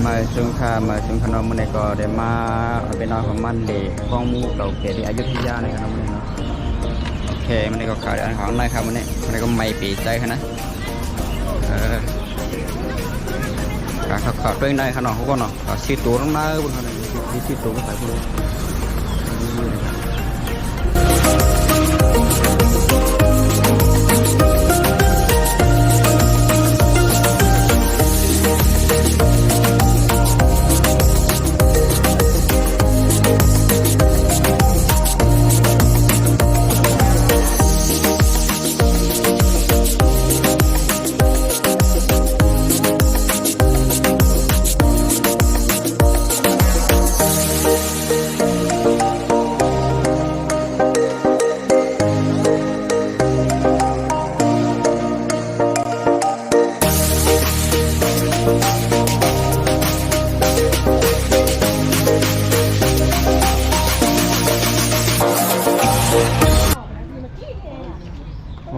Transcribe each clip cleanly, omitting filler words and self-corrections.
มาช่วงค่ามาช่วงขนมมันก็ได้มาเป็นนอนของมันเลยข้องมูเก่าเก๋ที่อยุธยาในขนมมันเนาะโอเคมันก็ขายอันของนายครับมันก็ไม่ปีใจขนาดขาด้วยนายขนมเขาก็เนาะชีตัวต้องน่าบนขนาดนี้ชีตัวก็ใส่บุญ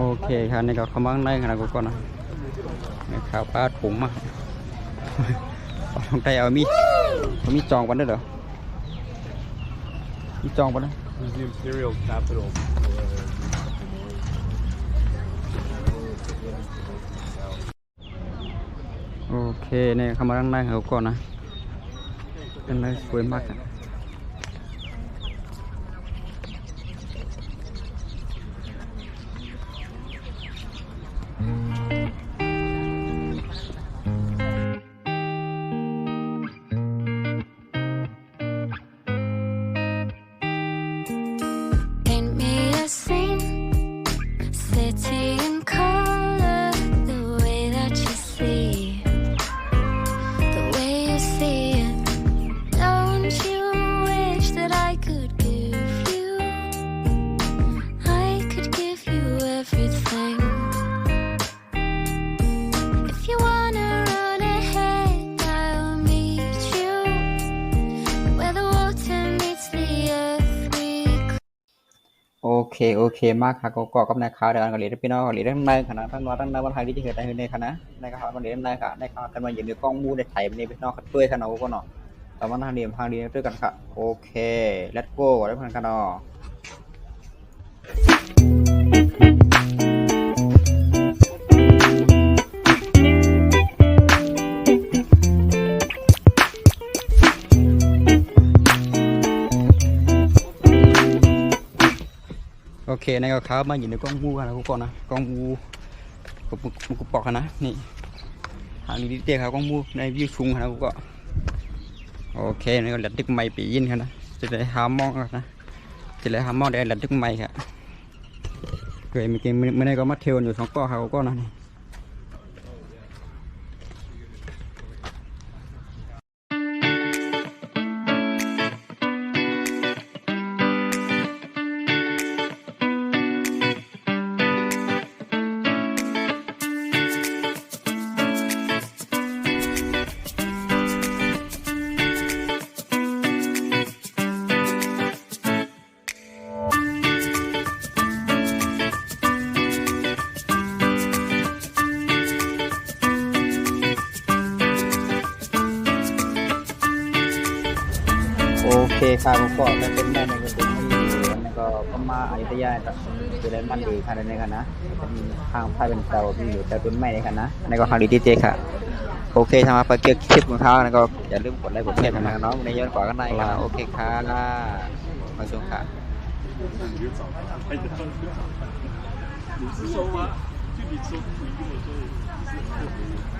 โอเคครับนี่ก็ขมังในขนาดกูก่อนนะข้าวปลาถุงมาลองใจเอามีจองกันได้เหรอมีจองกันนะ Museum Serial Capital โอเคเนี่ยขมังในเขาก่อนนะเป็นอะไรสวยมากอะโอเคมากค่ะก็กับนายข่าวเดี๋ยวกันเลยพี่น้องกันเลยทั้งในคณะทั้งนอทั้งในวันไทยที่จะเกิดในคณะในข่าวกันเลยในค่ะในข่าวกันมาอยู่ในกล้องมูในไทยในพี่น้องกันด้วยคณะก็เนาะแต่ว่าทางเดียวด้วยกันค่ะโอเค let's go ได้พันกันเนาะโอเคในก็ครับมาอยู่ในกล้องมูกันนะทุกคนนะกล้องมูกูปอกนะนี่หางนี้เตี้ยครับกล้องมูในวิวชุงนะกูก็โอเคนี่ก็หลัดดึกไม่ปียินครับนะจะได้หามองนะจะได้หามองได้หลัดดึกไม่ครับเคยมีเกมเมื่อไหร่ก็มาเที่ยวอยู่สองก้อครับก็นะโอเคครับก็เป็นได้ในกระตุ้นที่แล้วก็มาอยุธยาจะได้มันดีค่ะในคณะเป็นทางพายเป็นเตาที่อยู่แต่ตุ้นไม่ในคณะในก็ทางดีเจค่ะโอเคทำมาไปเกี่ยวคลิปของเขาแล้วก็อย่าลืมกดไลค์กดแชร์กันนะน้องในย้อนกว่ากันในค่ะโอเคค่ะมาชมค่ะ你是说吗？就你说，你跟我说，你是